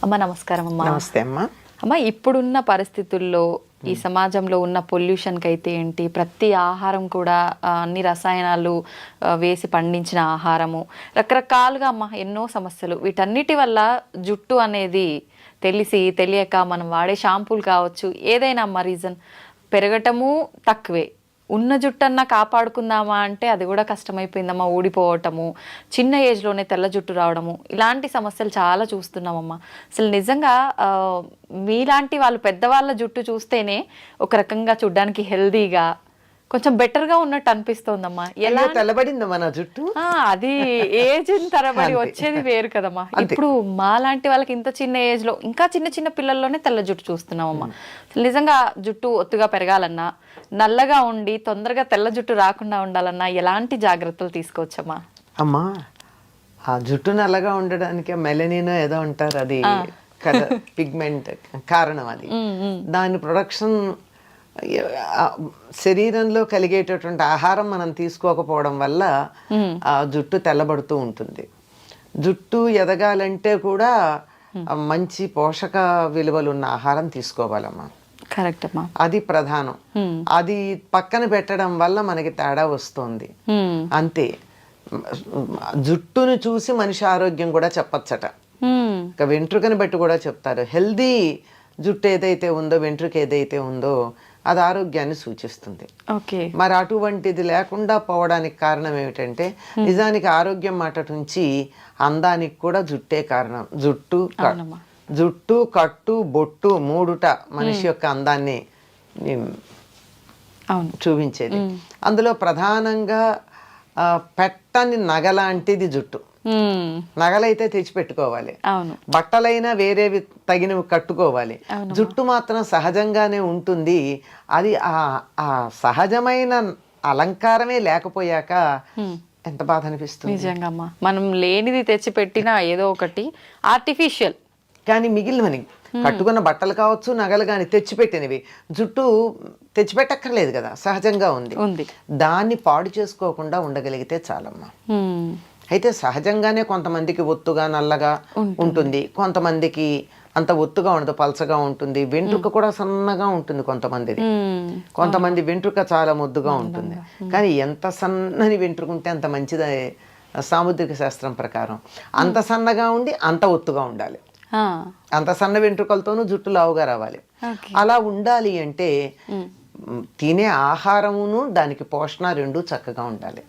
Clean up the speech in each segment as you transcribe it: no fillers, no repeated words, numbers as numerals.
అమ్మ నమస్కారం అమ్మా. నమస్తే అమ్మా. అమ్మ, ఇప్పుడున్న పరిస్థితుల్లో ఈ సమాజంలో ఉన్న పొల్యూషన్కి అయితే ఏంటి, ప్రతి ఆహారం కూడా అన్ని రసాయనాలు వేసి పండించిన ఆహారము, రకరకాలుగా అమ్మ ఎన్నో సమస్యలు. వీటన్నిటి వల్ల జుట్టు అనేది తెలియక మనం వాడే షాంపూలు కావచ్చు, ఏదైనా అమ్మ రీజన్ పెరగటము తక్కువే. ఉన్న జుట్టన్నా కాపాడుకుందామా అంటే అది కూడా కష్టమైపోయిందమ్మా. ఊడిపోవటము, చిన్న ఏజ్లోనే తెల్ల జుట్టు రావడము, ఇలాంటి సమస్యలు చాలా చూస్తున్నామమ్మా. అసలు నిజంగా మీలాంటి వాళ్ళు పెద్దవాళ్ళ జుట్టు చూస్తేనే ఒక రకంగా చూడ్డానికి హెల్దీగా కొంచెం బెటర్గా ఉన్నట్టు అనిపిస్తోందమ్మా. ఎలా తెల్లబడిందమ్మా నా జుట్టు? అది ఏజ్ తరబడి వచ్చేది వేరు కదమ్మా. ఇప్పుడు మాలాంటి వాళ్ళకి ఇంత చిన్న ఏజ్ లో, ఇంకా చిన్న చిన్న పిల్లల్లోనే తెల్ల జుట్టు చూస్తున్నామమ్మా. నిజంగా జుట్టు ఒత్తుగా పెరగాలన్నా, నల్లగా ఉండి తొందరగా తెల్ల జుట్టు రాకుండా ఉండాలన్నా ఎలాంటి జాగ్రత్తలు తీసుకోవచ్చమ్మా? అమ్మా, ఆ జుట్టు నల్లగా ఉండడానికి మెలనిన్ ఏదో అంటారు, అది పిగ్మెంట్ కారణం. అది దాని ప్రొడక్షన్ శరీరంలో కలిగేటటువంటి ఆహారం మనం తీసుకోకపోవడం వల్ల ఆ జుట్టు తెల్లబడుతూ ఉంటుంది. జుట్టు ఎదగాలంటే కూడా మంచి పోషక విలువలు ఉన్న ఆహారం తీసుకోవాలమ్మా. కరెక్ట్ అమ్మా. అది ప్రధానం. అది పక్కన పెట్టడం వల్ల మనకి తేడా వస్తుంది అంతే. జుట్టును చూసి మనిషి ఆరోగ్యం కూడా చెప్పచ్చట. ఇక వెంట్రుకని బట్టి కూడా చెప్తారు. హెల్దీ జుట్టు ఏదైతే ఉందో, వెంట్రుక ఏదైతే ఉందో అది ఆరోగ్యాన్ని సూచిస్తుంది. మరి అటువంటిది లేకుండా పోవడానికి కారణం ఏమిటంటే, నిజానికి ఆరోగ్యం మాట నుంచి అందానికి కూడా జుట్టే కారణం. జుట్టు కట్టు బొట్టు మూడుట మనిషి యొక్క అందాన్ని చూపించేది. అందులో ప్రధానంగా పెట్టని నగలాంటిది జుట్టు. నగలైతే తెచ్చిపెట్టుకోవాలి, బట్టలైనా వేరేవి తగినవి కట్టుకోవాలి. జుట్టు మాత్రం సహజంగానే ఉంటుంది. అది ఆ సహజమైన అలంకారమే లేకపోయాక ఎంత బాధ అనిపిస్తుంది. నిజంగా మనం లేనిది తెచ్చి పెట్టినా ఏదో ఒకటి ఆర్టిఫిషియల్. కానీ మిగిలినవని కట్టుకున్న బట్టలు కావచ్చు, నగలు కానీ తెచ్చిపెట్టినవి, జుట్టు తెచ్చిపెట్టక్కర్లేదు కదా, సహజంగా ఉంది. దాన్ని పాడు చేసుకోకుండా ఉండగలిగితే చాలమ్మా. అయితే సహజంగానే కొంతమందికి ఒత్తుగా నల్లగా ఉంటుంది, కొంతమందికి అంత ఒత్తుగా ఉండదు, పలచగా ఉంటుంది. వెంట్రుక కూడా సన్నగా ఉంటుంది కొంతమంది వెంట్రుక చాలా ముద్దుగా ఉంటుంది. కానీ ఎంత సన్నని వెంట్రుక ఉంటే అంత మంచిది సాముద్రిక శాస్త్రం ప్రకారం. అంత సన్నగా ఉండి అంత ఒత్తుగా ఉండాలి. అంత సన్న వెంట్రుకలతోనూ జుట్టు లావుగా రావాలి. అలా ఉండాలి అంటే తినే ఆహారమును దానికి పోషణ రెండూ చక్కగా ఉండాలి.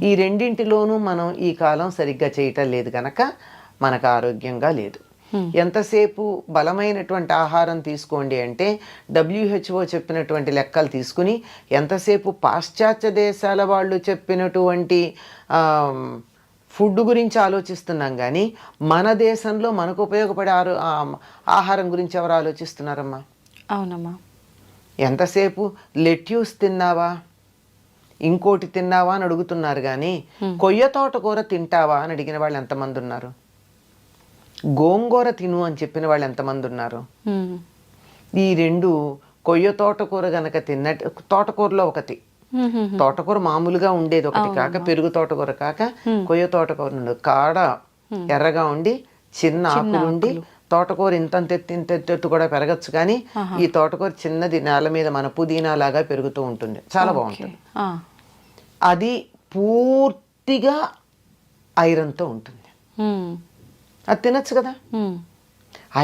ఈ రెండింటిలోనూ మనం ఈ కాలం సరిగ్గా చేయటం లేదు కనుక మనకు ఆరోగ్యంగా లేదు. ఎంతసేపు బలమైనటువంటి ఆహారం తీసుకోండి అంటే WHO చెప్పినటువంటి లెక్కలు తీసుకుని, ఎంతసేపు పాశ్చాత్య దేశాల వాళ్ళు చెప్పినటువంటి ఫుడ్ గురించి ఆలోచిస్తున్నాం కానీ మన దేశంలో మనకు ఉపయోగపడే ఆహారం గురించి ఎవరు ఆలోచిస్తున్నారమ్మా? అవునమ్మా. ఎంతసేపు లెట్యూస్ తిన్నావా, ఇంకోటి తిన్నావా అని అడుగుతున్నారు కానీ కొయ్య తోటకూర తింటావా అని అడిగిన వాళ్ళు ఎంతమంది ఉన్నారు? గోంగూర తిను అని చెప్పిన వాళ్ళు ఎంతమంది ఉన్నారు? ఈ రెండు, కొయ్య తోటకూర గనక తిన్నట్టు, తోటకూరలో ఒకటి, తోటకూర మామూలుగా ఉండేది ఒకటి కాక, పెరుగు తోటకూర కాక కొయ్య తోటకూర ఉండదు. కాడ ఎర్రగా ఉండి చిన్న ఆకులుండి, తోటకూర ఇంతెత్తు కూడా పెరగచ్చు కానీ ఈ తోటకూర చిన్నది నేల మీద మన పుదీనా లాగా పెరుగుతూ ఉంటుంది, చాలా బాగుంటుంది. అది పూర్తిగా ఐరన్తో ఉంటుంది. అది తినచ్చు కదా.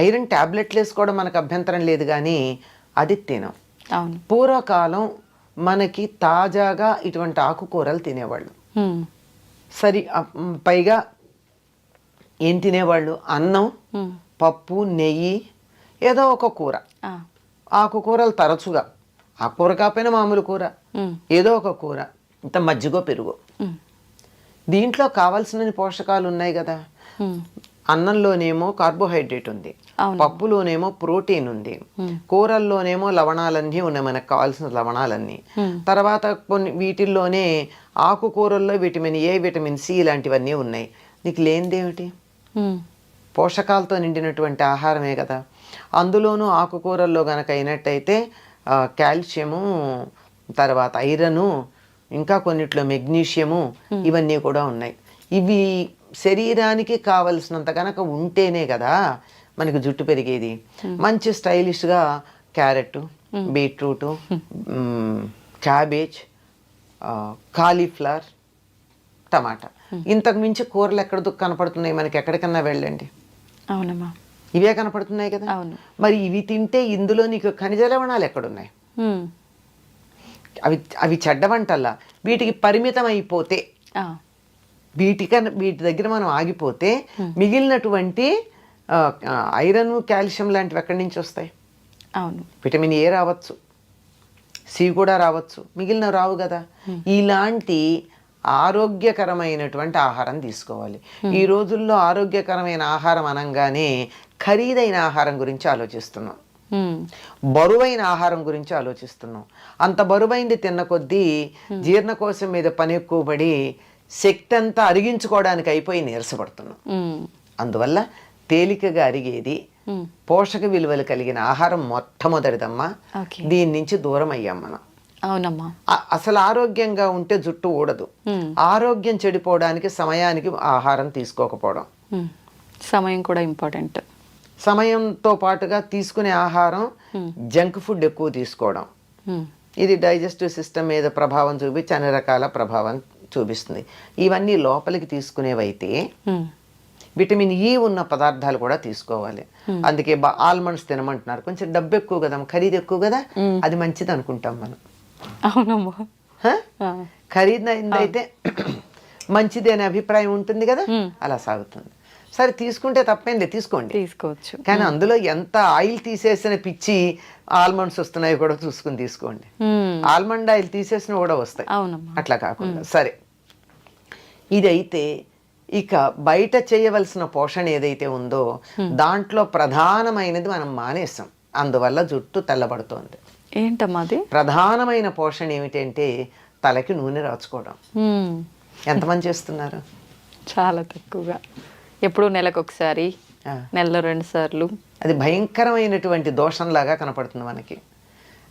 ఐరన్ టాబ్లెట్లు వేసుకోవడం మనకు అభ్యంతరం లేదు కానీ అది తినం. పూర్వకాలం మనకి తాజాగా ఇటువంటి ఆకుకూరలు తినేవాళ్ళు. పైగా ఏం తినేవాళ్ళు? అన్నం, పప్పు, నెయ్యి, ఏదో ఒక కూర. ఆకుకూరలు తరచుగా, ఆకుకూర కాకపోయినా మామూలు కూర, ఏదో ఒక కూర, ఇంత మజ్జిగో పెరుగు. దీంట్లో కావాల్సిన పోషకాలు ఉన్నాయి కదా. అన్నంలోనేమో కార్బోహైడ్రేట్ ఉంది, పప్పులోనేమో ప్రోటీన్ ఉంది, కూరల్లోనేమో లవణాలన్నీ ఉన్నాయి, మనకు కావాల్సిన లవణాలన్నీ. తర్వాత కొన్ని వీటిల్లోనే ఆకుకూరల్లో విటమిన్ ఏ, విటమిన్ సి ఇలాంటివన్నీ ఉన్నాయి. నీకు లేనిదేమిటి? పోషకాలతో నిండినటువంటి ఆహారమే కదా. అందులోనూ ఆకుకూరల్లో గనక అయినట్టయితే కాల్షియము, తర్వాత ఐరను, ఇంకా కొన్నిట్లో మెగ్నీషియము, ఇవన్నీ కూడా ఉన్నాయి. ఇవి శరీరానికి కావలసినంత కనుక ఉంటేనే కదా మనకి జుట్టు పెరిగేది. మంచి స్టైలిష్గా క్యారెట్, బీట్రూట్, క్యాబేజ్, కాలీఫ్లవర్, టమాటా, ఇంతకు మించి కూరలు ఎక్కడ కనపడుతున్నాయి మనకి? ఎక్కడికన్నా వెళ్ళండి, అవునమ్మా, ఇవే కనపడుతున్నాయి కదా. అవును. మరి ఇవి తింటే ఇందులో నీకు ఖనిజ లవణాలు ఎక్కడున్నాయి? అవి అవి చెడ్డ వంటల్లా. వీటికి పరిమితం అయిపోతే, వీటి దగ్గర మనం ఆగిపోతే మిగిలినటువంటి ఐరన్, కాల్షియం లాంటివి ఎక్కడి నుంచి వస్తాయి? అవును, విటమిన్ ఏ రావచ్చు, సి కూడా రావచ్చు, మిగిలిన రావు కదా. ఇలాంటి ఆరోగ్యకరమైనటువంటి ఆహారం తీసుకోవాలి. ఈ రోజుల్లో ఆరోగ్యకరమైన ఆహారం అనగానే ఖరీదైన ఆహారం గురించి ఆలోచిస్తున్నాం, బరువైన ఆహారం గురించి ఆలోచిస్తున్నాం. అంత బరువైంది తిన్న కొద్దీ జీర్ణకోశం మీద పని ఎక్కువబడి శక్తి అంతా అరిగించుకోవడానికి అయిపోయి నీరసపడుతున్నాం. అందువల్ల తేలికగా అరిగేది, పోషక విలువలు కలిగిన ఆహారం మొట్టమొదటిదమ్మా. దీని నుంచి దూరం అయ్యాం మనం. అవునమ్మా. అసలు ఆరోగ్యంగా ఉంటే జుట్టు ఊడదు. ఆరోగ్యం చెడిపోవడానికి సమయానికి ఆహారం తీసుకోకపోవడం, సమయం కూడా ఇంపార్టెంట్. సమయంతో పాటుగా తీసుకునే ఆహారం జంక్ ఫుడ్ ఎక్కువ తీసుకోవడం, ఇది డైజెస్టివ్ సిస్టమ్ మీద ప్రభావం చూపించి అన్ని రకాల ప్రభావం చూపిస్తుంది. ఇవన్నీ లోపలికి తీసుకునేవైతే విటమిన్ ఈ ఉన్న పదార్థాలు కూడా తీసుకోవాలి. అందుకే ఆల్మండ్స్ తినమంటున్నారు. కొంచెం డబ్బు ఎక్కువ కదా, ఖరీదు ఎక్కువ కదా, అది మంచిది అనుకుంటాం మనం. అవునమ్మా, ఖరీదైతే మంచిది అనే అభిప్రాయం ఉంటుంది కదా, అలా సాగుతుంది. సరే, తీసుకుంటే తప్పేం లేదు, తీసుకోవచ్చు. కానీ అందులో ఎంత ఆయిల్ తీసేసిన పిచ్చి ఆల్మండ్స్ వస్తున్నాయో కూడా చూసుకుని తీసుకోండి. ఆల్మండ్ ఆయిల్ తీసేసిన కూడా వస్తాయి, అట్లా కాకుండా. సరే, ఇదైతే ఇక బయట చేయవలసిన పోషణ ఏదైతే ఉందో దాంట్లో ప్రధానమైనది మనం మానేసాం. అందువల్ల జుట్టు తెల్లబడుతోంది. ఏంటమ్మాది ప్రధానమైన పోషణ ఏమిటంటే తలకి నూనె రాచుకోవడం. ఎంతమంది చేస్తున్నారు? చాలా తక్కువగా, ఎప్పుడు నెలకు ఒకసారి, నెలలో 2 సార్లు. అది భయంకరమైనటువంటి దోషంలాగా కనపడుతుంది మనకి.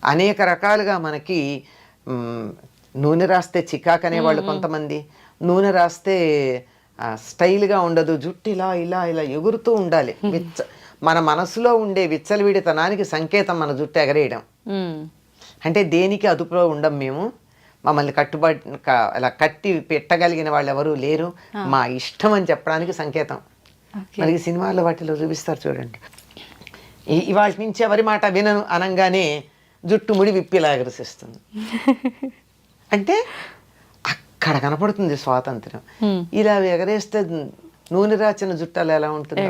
అనేక రకాలుగా మనకి నూనె రాస్తే చికాకు అనేవాళ్ళు కొంతమంది, నూనె రాస్తే స్టైల్గా ఉండదు, జుట్టు ఇలా ఇలా ఇలా ఎగురుతూ ఉండాలి. మన మనసులో ఉండే విచ్చలవిడితనానికి సంకేతం మన జుట్టు ఎగరేయడం. అంటే దేనికి అదుపులో ఉండం మేము, మమ్మల్ని అలా కట్టి పెట్టగలిగిన వాళ్ళు ఎవరు లేరు, మా ఇష్టం అని చెప్పడానికి సంకేతం. మనకి సినిమాల్లో వాటిలో చూపిస్తారు చూడండి, ఇవాళ నుంచి ఎవరి మాట వినను అనగానే జుట్టు ముడి విప్పిలా ఎగరసిస్తుంది. అంటే అక్కడ కనపడుతుంది స్వాతంత్రం. ఇలా ఎగరేస్తే నూనె రాచిన జుట్టాలు ఎలా ఉంటుంది?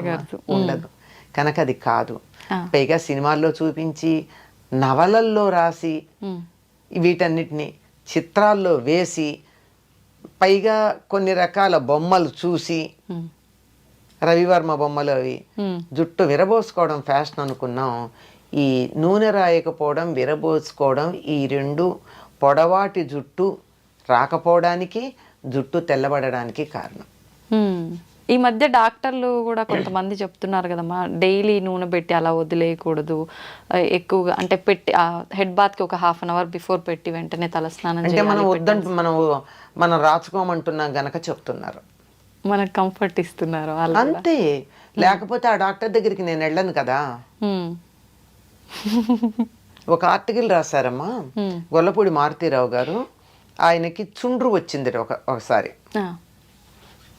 ఉండదు. కనుక అది కాదు. పైగా సినిమాల్లో చూపించి, నవలల్లో రాసి, వీటన్నిటిని చిత్రాల్లో వేసి, పైగా కొన్ని రకాల బొమ్మలు చూసి, రవివర్మ బొమ్మలు అవి, జుట్టు విరబోసుకోవడం ఫ్యాషన్ అనుకున్నాం. ఈ నూనె రాయకపోవడం, విరబోసుకోవడం, ఈ 2 పొడవాటి జుట్టు రాకపోవడానికి, జుట్టు తెల్లబడడానికి కారణం. ఈ మధ్య డాక్టర్లు కూడా కొంతమంది చెప్తున్నారు కదమ్మా, డైలీ నూనె పెట్టి అలా వదిలేయకూడదు, ఎక్కువగా అంటే పెట్టి హెడ్ బాత్కి ఒక 1/2 అవర్ బిఫోర్ పెట్టి వెంటనే తలస్నానం అంటే మనం వద్దంటూ మనం రాచుకోమంటున్నాం గనక చెప్తున్నారు, మనకు కంఫర్ట్ ఇస్తున్నారు అంతే. లేకపోతే ఆ డాక్టర్ దగ్గరికి నేను వెళ్ళను కదా. ఒక ఆర్టికల్ రాశారమ్మా గొల్లపూడి మారుతీరావు గారు, ఆయనకి చుండ్రు వచ్చింది ఒకసారి.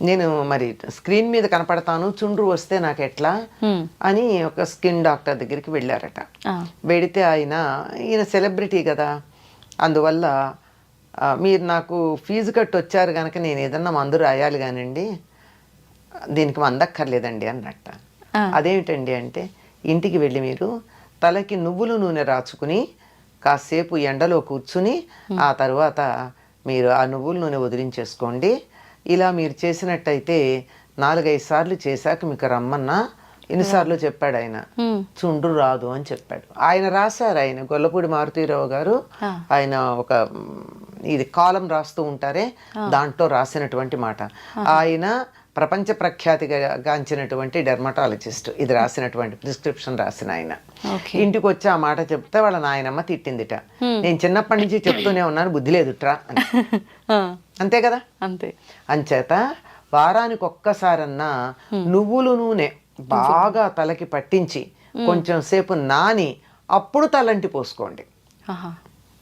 నేను మరి స్క్రీన్ మీద కనపడతాను, చుండ్రు వస్తే నాకు ఎట్లా అని ఒక స్కిన్ డాక్టర్ దగ్గరికి వెళ్ళారట. వెడితే ఈయన సెలబ్రిటీ కదా, అందువల్ల మీరు నాకు ఫీజు కట్టి వచ్చారు కనుక నేను ఏదన్నా మందు రాయాలి కానండి, దీనికి మందక్కర్లేదండి అన్నట్ట. అదేమిటండి అంటే, ఇంటికి వెళ్ళి మీరు తలకి నువ్వుల నూనె రాచుకుని కాసేపు ఎండలో కూర్చుని ఆ తర్వాత మీరు ఆ నువ్వుల నూనె వదిలించేసుకోండి. ఇలా మీరు చేసినట్టయితే 4-5 సార్లు చేశాక మీకు రమ్మన్నా, ఎన్నిసార్లు చెప్పాడు ఆయన, చుండ్రు రాదు అని చెప్పాడు. ఆయన రాశారు, ఆయన గొల్లపూడి మారుతీరావు గారు, ఆయన ఒక ఇది కాలం రాస్తూ ఉంటారే, దాంట్లో రాసినటువంటి మాట. ఆయన ప్రపంచ ప్రఖ్యాతిగాంచినటువంటి డెర్మటాలజిస్ట్. ఇది రాసినటువంటి ప్రిస్క్రిప్షన్ రాసిన ఆయన. ఇంటికి వచ్చి ఆ మాట చెప్తే వాళ్ళ నాయనమ్మ తిట్టిందిట, నేను చిన్నప్పటి నుంచి చెప్తూనే ఉన్నాను, బుద్ధి లేదుట్రా అని. అంతే కదా. అంతే. అంచేత వారానికి ఒక్కసారన్నా నువ్వుల నూనె బాగా తలకి పట్టించి కొంచెం సేపు నాని అప్పుడు తలంటి పోసుకోండి. ఆహా.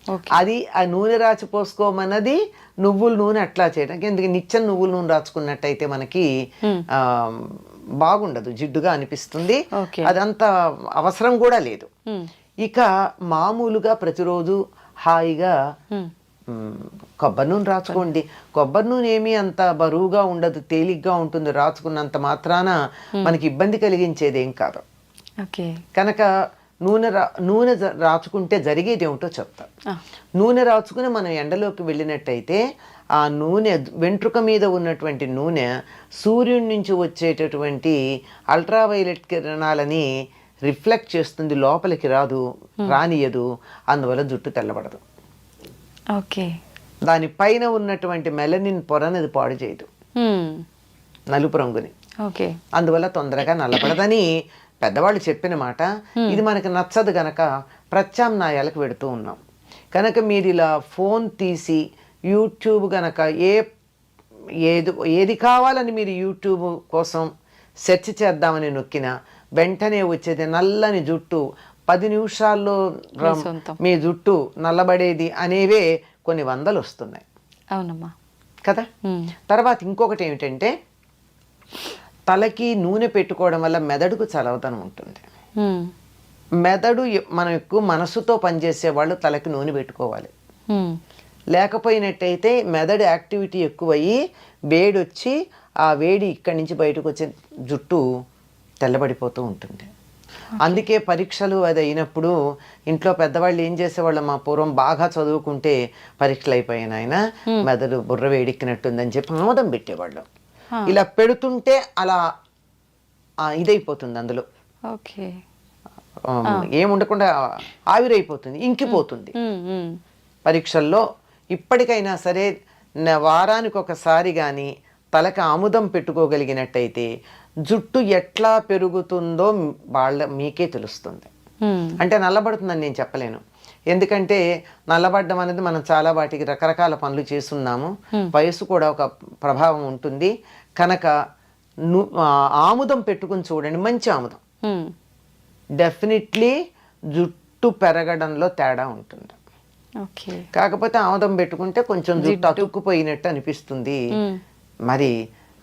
ఓకే. అది ఆ నూనె రాచి పోసుకోమన్నది నువ్వుల నూనె అట్లా చేయడానికి. ఎందుకంటే నిత్యం నువ్వుల నూనె రాచుకున్నట్టయితే మనకి బాగుండదు, జిడ్డుగా అనిపిస్తుంది. ఓకే. అదంత అవసరం కూడా లేదు. ఇక మామూలుగా ప్రతిరోజు హాయిగా కొబ్బరి నూనె రాచుకోండి. కొబ్బరి నూనె ఏమీ అంత బరువుగా ఉండదు, తేలిగ్గా ఉంటుంది. రాచుకున్నంత మాత్రాన మనకి ఇబ్బంది కలిగించేది ఏం కాదు. ఓకే. కనుక నూనె రాచుకుంటే జరిగేది ఏమిటో చెప్తా. నూనె రాచుకుని మనం ఎండలోకి వెళ్ళినట్టయితే ఆ నూనె వెంట్రుక మీద ఉన్నటువంటి నూనె సూర్యుడి నుంచి వచ్చేటటువంటి అల్ట్రావైలెట్ కిరణాలని రిఫ్లెక్ట్ చేస్తుంది, లోపలికి రానియదు. అందువల్ల జుట్టు తెల్లబడదు. ఓకే. దానిపైన ఉన్నటువంటి మెలనిన్ పొరనది పాడు చేయదు, నలుపు రంగుని. ఓకే. అందువల్ల తొందరగా నల్లబడదని పెద్దవాళ్ళు చెప్పిన మాట. ఇది మనకు నచ్చదు గనక ప్రత్యామ్నాయాలకు పెడుతూ ఉన్నాం. కనుక మీరు ఇలా ఫోన్ తీసి యూట్యూబ్ గనక ఏది కావాలని మీరు యూట్యూబ్ కోసం సెర్చ్ చేద్దామని నొక్కినా వెంటనే వచ్చేది నల్లని జుట్టు, 10 నిమిషాల్లో మీ జుట్టు నల్లబడేది అనేవే కొన్ని వందలు వస్తున్నాయి. అవునమ్మా కదా. తర్వాత ఇంకొకటి ఏమిటంటే, తలకి నూనె పెట్టుకోవడం వల్ల మెదడుకు చలవదనం ఉంటుంది. మెదడు మనం ఎక్కువ మనసుతో పనిచేసే వాళ్ళు తలకి నూనె పెట్టుకోవాలి. లేకపోయినట్టయితే మెదడు యాక్టివిటీ ఎక్కువయ్యి వేడొచ్చి ఆ వేడి ఇక్కడి నుంచి బయటకు వచ్చే జుట్టు తెల్లబడిపోతూ ఉంటుంది. అందుకే పరీక్షలు అది అయినప్పుడు ఇంట్లో పెద్దవాళ్ళు ఏం చేసేవాళ్ళు, మా పూర్వం బాగా చదువుకుంటే పరీక్షలు అయిపోయిన ఆయన మెదడు బుర్ర వేడెక్కినట్టుందని చెప్పి ఆమోదం పెట్టేవాళ్ళు. ఇలా పెడుతుంటే అలా ఇదైపోతుంది, అందులో ఏముండకుండా ఆవిరైపోతుంది, ఇంకిపోతుంది. పరీక్షల్లో ఇప్పటికైనా సరే వారానికి ఒకసారి కానీ తలకి ఆముదం పెట్టుకోగలిగినట్టయితే జుట్టు ఎట్లా పెరుగుతుందో మీకే తెలుస్తుంది. అంటే నల్లబడుతుందని నేను చెప్పలేను, ఎందుకంటే నల్లబడ్డం అనేది మనం చాలా వాటికి రకరకాల పనులు చేస్తున్నాము. వయసు కూడా ఒక ప్రభావం ఉంటుంది. కనుక ఆముదం పెట్టుకుని చూడండి, మంచి ఆముదం. డెఫినెట్లీ జుట్టు పెరగడంలో తేడా ఉంటుంది. కాకపోతే ఆముదం పెట్టుకుంటే కొంచెం జుట్టు అతుక్కుపోయినట్టు అనిపిస్తుంది. మరి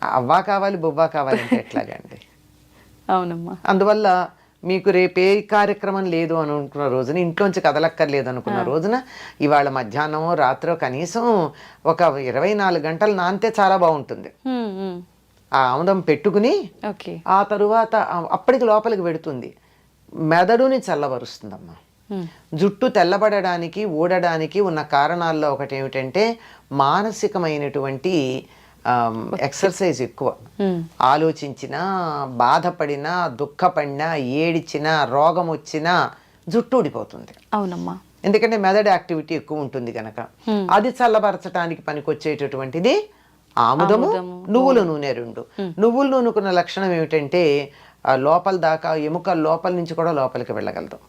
అవ్వా కావాలి బొవ్వా కావాలంటే ఎట్లాగండి. అవునమ్మా. అందువల్ల మీకు రేపు ఏ కార్యక్రమం లేదు అని అనుకున్న రోజున, ఇంట్లోంచి కదలక్కర్లేదు అనుకున్న రోజున, ఇవాళ మధ్యాహ్నమో రాత్రో కనీసం ఒక 24 గంటలు నానితే చాలా బాగుంటుంది. ఆ ఆముదం పెట్టుకుని ఆ తరువాత అప్పటికి లోపలికి పెడుతుంది, మెదడుని చల్లబరుస్తుందమ్మా. జుట్టు తెల్లబడడానికి ఊడడానికి ఉన్న కారణాల్లో ఒకటి ఏమిటంటే మానసికమైనటువంటి ఎక్సర్సైజ్ ఎక్కువ. ఆలోచించినా, బాధపడినా, దుఃఖపడినా, ఏడిచినా, రోగం వచ్చినా జుట్టు ఊడిపోతుంది. అవునమ్మా. ఎందుకంటే మెదడు యాక్టివిటీ ఎక్కువ ఉంటుంది కనుక. అది చల్లబరచడానికి పనికొచ్చేటటువంటిది ఆముదము, నువ్వుల నూనె. రెండు నువ్వుల నూనెకున్న లక్షణం ఏమిటంటే లోపల దాకా, ఎముకల లోపల నుంచి కూడా లోపలికి వెళ్ళగలదు,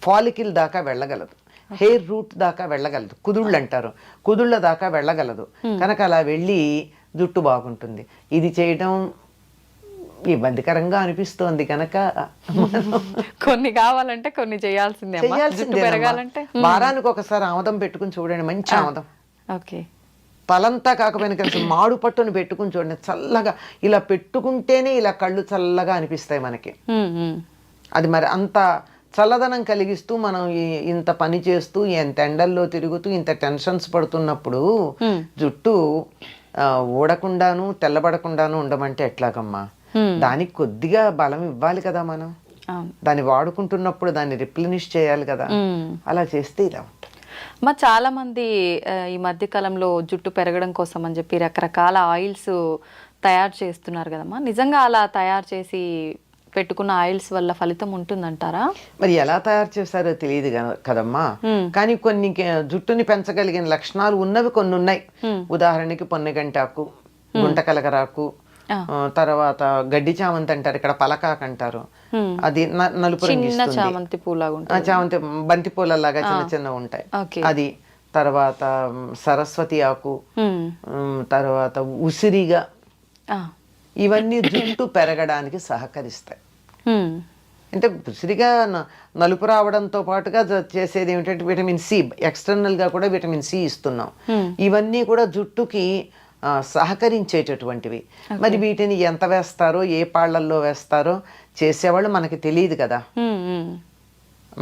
ఫాలికిల్ దాకా వెళ్ళగలదు, హెయిర్ రూట్ దాకా వెళ్ళగలదు, కుదుళ్ళు అంటారు, కుదుళ్ళ దాకా వెళ్ళగలదు. కనుక అలా వెళ్ళి జుట్టు బాగుంటుంది. ఇది చేయడం ఇబ్బందికరంగా అనిపిస్తోంది కనుక కొన్ని కావాలంటే కొన్ని చేయాల్సిందే. వారానికి ఒకసారి ఆముదం పెట్టుకుని చూడండి, మంచి ఆముదం. ఓకే. తలంతా కాకపోయినా కలిసి మాడు పట్టును పెట్టుకుని చూడండి, చల్లగా. ఇలా పెట్టుకుంటేనే ఇలా కళ్ళు చల్లగా అనిపిస్తాయి మనకి. అది మరి అంత చల్లదనం కలిగిస్తూ మనం ఇంత పని చేస్తూ, ఎంత ఎండల్లో తిరుగుతూ, ఇంత టెన్షన్స్ పడుతున్నప్పుడు జుట్టు ఊడకుండాను తెల్లబడకుండాను ఉండమంటే ఎట్లాగమ్మా? దానికి కొద్దిగా బలం ఇవ్వాలి కదా మనం. దాన్ని వాడుకుంటున్నప్పుడు దాన్ని రిప్లెనిష్ చేయాలి కదా. అలా చేస్తే ఇలా ఉంటుంది. చాలా మంది ఈ మధ్య కాలంలో జుట్టు పెరగడం కోసం అని చెప్పి రకరకాల ఆయిల్స్ తయారు చేస్తున్నారు కదమ్మా. నిజంగా అలా తయారు చేసి పెట్టుకున్న ఆయిల్స్ వల్ల ఫలితం ఉంటుందంటారా? మరి ఎలా తయారు చేస్తారో తెలియదు కదమ్మా. కానీ కొన్ని జుట్టుని పెంచగలిగిన లక్షణాలు ఉన్నవి కొన్ని ఉన్నాయి. ఉదాహరణకి పొన్నగంటాకు, గుంటకలగరాకు, తర్వాత గడ్డి చామంతి అంటారు, ఇక్కడ పలకాకు అంటారు. అది నలుపు రంగు ఇస్తుంది. చామంతి బంతి పూలలాగా చిన్న చిన్న ఉంటాయి అది. తర్వాత సరస్వతి ఆకు, తర్వాత ఉసిరిగా, ఇవన్నీ జుట్టు పెరగడానికి సహకరిస్తాయి. హ్మ్. అంటే ఉసిరిగా నలుపు రావడంతో పాటుగా చేసేది ఏమిటంటే విటమిన్ సి, ఎక్స్టర్నల్గా కూడా విటమిన్ సి ఇస్తున్నాం. ఇవన్నీ కూడా జుట్టుకి సహకరించేటటువంటివి. మరి వీటిని ఎంత వేస్తారో, ఏ పాళ్ళల్లో వేస్తారో చేసేవాళ్ళు మనకి తెలియదు కదా.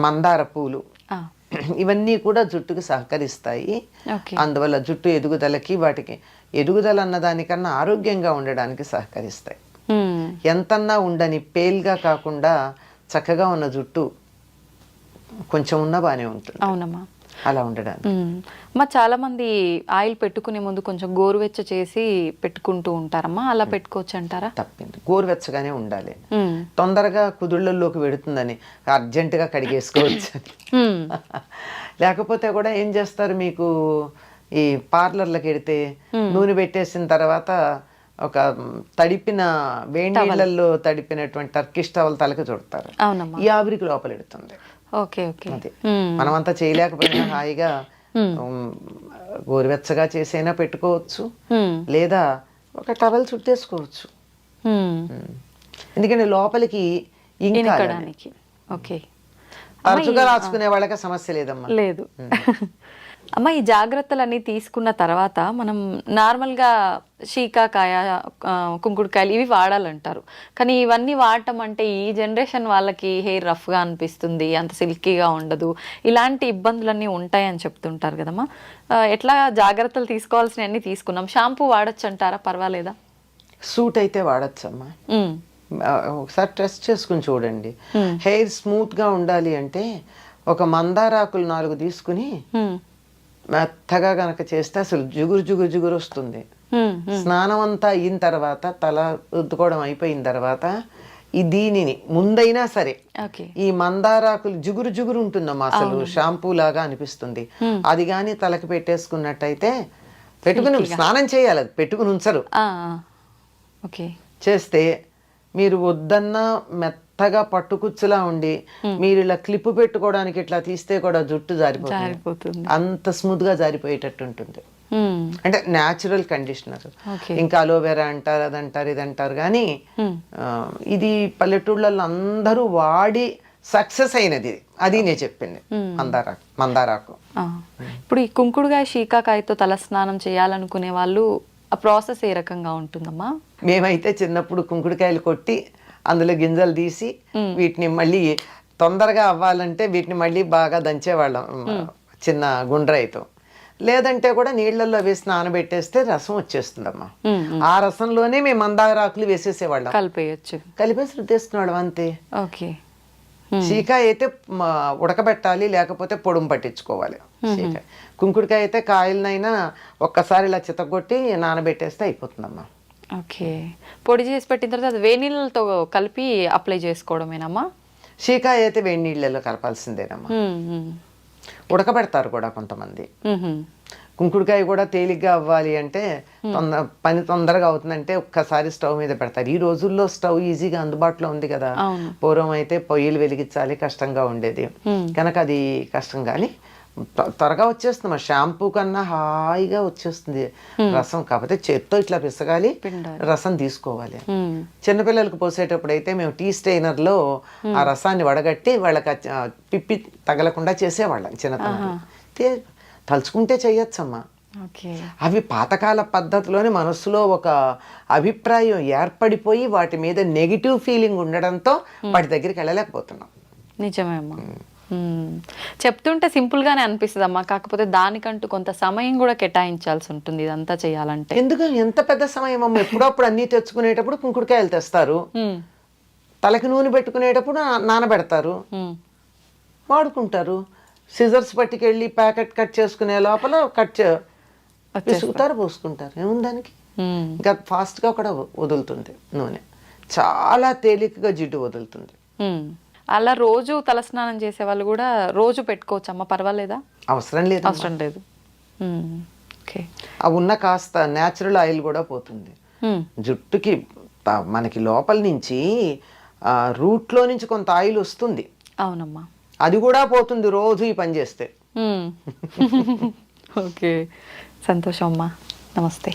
మందార పూలు ఇవన్నీ కూడా జుట్టుకి సహకరిస్తాయి. అందువల్ల జుట్టు ఎదుగుదలకి, వాటికి ఎదుగుదల అన్నదానికన్నా ఆరోగ్యంగా ఉండడానికి సహకరిస్తాయి. ఎంతన్నా ఉండని పేల్గా కాకుండా చక్కగా ఉన్న జుట్టు కొంచెం ఉన్నా బాగానే ఉంటుంది. అవునమ్మా, అలా ఉండడానికి. మా చాలా మంది ఆయిల్ పెట్టుకునే ముందు కొంచెం గోరువెచ్చ చేసి పెట్టుకుంటూ ఉంటారమ్మా, అలా పెట్టుకోవచ్చు అంటారా? తప్పింది, గోరువెచ్చగానే ఉండాలి. తొందరగా కుదుళ్ళల్లోకి వెడుతుందని అర్జెంటుగా కడిగేసుకోవచ్చు. లేకపోతే కూడా ఏం చేస్తారు, మీకు ఈ పార్లర్లకు వెడితే నూనె పెట్టేసిన తర్వాత ఒక తడిపిన వేడి నీళ్ళల్లో తడిపినటువంటి టర్కిష్ టవల్ తలకి చుడతారు. ఈ ఆవిరికి లోపల ఎడుతుంది. మనమంతా చేయలేకపోయినా హాయిగా గోరువెచ్చగా చేసైనా పెట్టుకోవచ్చు, లేదా ఒక టవల్ చుట్టేసుకోవచ్చు. ఎందుకంటే లోపలికి ఇంకడానికి తరచుగా రాసుకునే వాళ్ళకి సమస్య లేదమ్మా. లేదు అమ్మ. ఈ జాగ్రత్తలన్నీ తీసుకున్న తర్వాత మనం నార్మల్గా శీకాకాయ, కుంకుడుకాయలు ఇవి వాడాలంటారు. కానీ ఇవన్నీ వాడటం అంటే ఈ జనరేషన్ వాళ్ళకి హెయిర్ రఫ్గా అనిపిస్తుంది, అంత సిల్కీగా ఉండదు, ఇలాంటి ఇబ్బందులన్నీ ఉంటాయని చెప్తుంటారు కదమ్మా. ఎట్లా జాగ్రత్తలు తీసుకోవాల్సినవన్నీ తీసుకున్నాం. షాంపూ వాడచ్చు అంటారా? పర్వాలేదా? సూట్ అయితే వాడచ్చమ్మా. ఒకసారి టెస్ట్ చేసుకుని చూడండి. హెయిర్ స్మూత్గా ఉండాలి అంటే ఒక మందారాకులు 4 తీసుకుని మెత్తగా గనక చేస్తే అసలు జిగురు వస్తుంది. స్నానం అంతా అయిన తర్వాత, తల రుద్దుకోవడం అయిపోయిన తర్వాత దీనిని ముందైనా సరే ఈ మందారాకులు జిగురు ఉంటుందమ్మా, అసలు షాంపూ లాగా అనిపిస్తుంది. అది కానీ తలకి పెట్టేసుకున్నట్టయితే, పెట్టుకుని స్నానం చేయాలి, అది పెట్టుకుని ఉంచరు. చేస్తే మీరు వద్దన్నా మెత్తగా పట్టుకుచ్చులా ఉండి మీరు ఇలా క్లిప్ పెట్టుకోవడానికి ఇట్లా తీస్తే కూడా జుట్టు జారిపోతుంది. అంత స్మూత్ గా జారిపోయేటట్టు ఉంటుంది. అంటే న్యాచురల్ కండిషనర్. ఇంకా అలోవెరా అంటారు, అదంటారు, ఇదంటారు. కానీ ఇది పల్లెటూళ్ళల్లో అందరూ వాడి సక్సెస్ అయినది. అది నేను చెప్పింది మందారాకు. ఇప్పుడు ఈ కుంకుడుకాయ, శీకాకాయతో తల స్నానం చేయాలనుకునే వాళ్ళు ఆ ప్రాసెస్ ఏ రకంగా ఉంటుందమ్మా? మేమైతే చిన్నప్పుడు కుంకుడుకాయలు కొట్టి అందులో గింజలు తీసి వీటిని మళ్ళీ తొందరగా అవ్వాలంటే వీటిని మళ్ళీ బాగా దంచేవాళ్ళం చిన్న గుండ్రాయితో. లేదంటే కూడా నీళ్లలో వేసి నానబెట్టేస్తే రసం వచ్చేస్తుందమ్మా. ఆ రసంలోనే మేము మందారాకులు వేసేసేవాళ్ళం. కలిపేసి రుద్దేసుకునేవాళ్ళం అంతే. శీకాయ అయితే ఉడకబెట్టాలి, లేకపోతే పొడుము పట్టించుకోవాలి. శీకాయ, కుంకుడుకాయ అయితే కాయలనైనా ఒక్కసారి ఇలా చితగొట్టి నానబెట్టేస్తే అయిపోతుందమ్మా. పొడి చేసి పెట్టిన తర్వాత అది వేడి నీళ్ళతో కలిపి అప్లై చేసుకోవడమేనమ్మా? శీకాయ అయితే వేడి నీళ్ళలో కలపాల్సిందేనమ్మా. ఉడకబెడతారు కూడా కొంతమంది. కుంకుడుకాయ కూడా తేలిగ్గా అవ్వాలి అంటే, పని తొందరగా అవుతుందంటే ఒక్కసారి స్టవ్ మీద పెడతారు. ఈ రోజుల్లో స్టవ్ ఈజీగా అందుబాటులో ఉంది కదా. పూర్వం అయితే పొయ్యిలు వెలిగించాలి, కష్టంగా ఉండేది కనుక అది కష్టం. కానీ త్వరగా వచ్చేస్తుంది. షాంపూ కన్నా హాయిగా వచ్చేస్తుంది రసం. కాకపోతే చేత్తో ఇట్లా పిసగాలి, రసం తీసుకోవాలి. చిన్నపిల్లలకు పోసేటప్పుడు అయితే మేము టీ స్టెయినర్లో ఆ రసాన్ని వడగట్టి వాళ్ళకి పిప్పి తగలకుండా చేసేవాళ్ళం చిన్నతనం. తలుచుకుంటే చెయ్యొచ్చమ్మా. అవి పాతకాల పద్ధతిలోనే మనస్సులో ఒక అభిప్రాయం ఏర్పడిపోయి వాటి మీద నెగిటివ్ ఫీలింగ్ ఉండడంతో వాటి దగ్గరికి వెళ్ళలేకపోతున్నాం. నిజమే అమ్మా. చెప్తుంటే సింపుల్ గానే అనిపిస్తుంది అమ్మా, కాకపోతే దానికంటూ కొంత సమయం కూడా కేటాయించాల్సి ఉంటుంది ఇదంతా చేయాలంటే. ఎందుకు ఎంత పెద్ద సమయం అమ్మ? ఎప్పుడప్పుడు అన్ని తెచ్చుకునేటప్పుడు కుంకుడుకాయలు తెస్తారు, తలకి నూనె పెట్టుకునేటప్పుడు నానబెడతారు, వాడుకుంటారు. సిజర్స్ పట్టుకెళ్ళి ప్యాకెట్ కట్ చేసుకునే లోపల విసుగుతారు, పోసుకుంటారు. ఏముందానికి? ఇంకా ఫాస్ట్ గా కూడా వదులుతుంది నూనె, చాలా తేలికగా జిడ్డు వదులుతుంది. అలా రోజు తలస్నానం చేసే వాళ్ళు కూడా రోజు పెట్టుకోవచ్చు అమ్మ, పర్వాలేదా? అవసరం లేదు. అవి ఉన్న కాస్త న్యాచురల్ ఆయిల్ కూడా పోతుంది జుట్టుకి. మనకి లోపల నుంచి రూట్లో నుంచి కొంత ఆయిల్ వస్తుంది. అవునమ్మా, అది కూడా పోతుంది రోజు ఈ పని చేస్తే. ఓకే, సంతోషం అమ్మా. నమస్తే.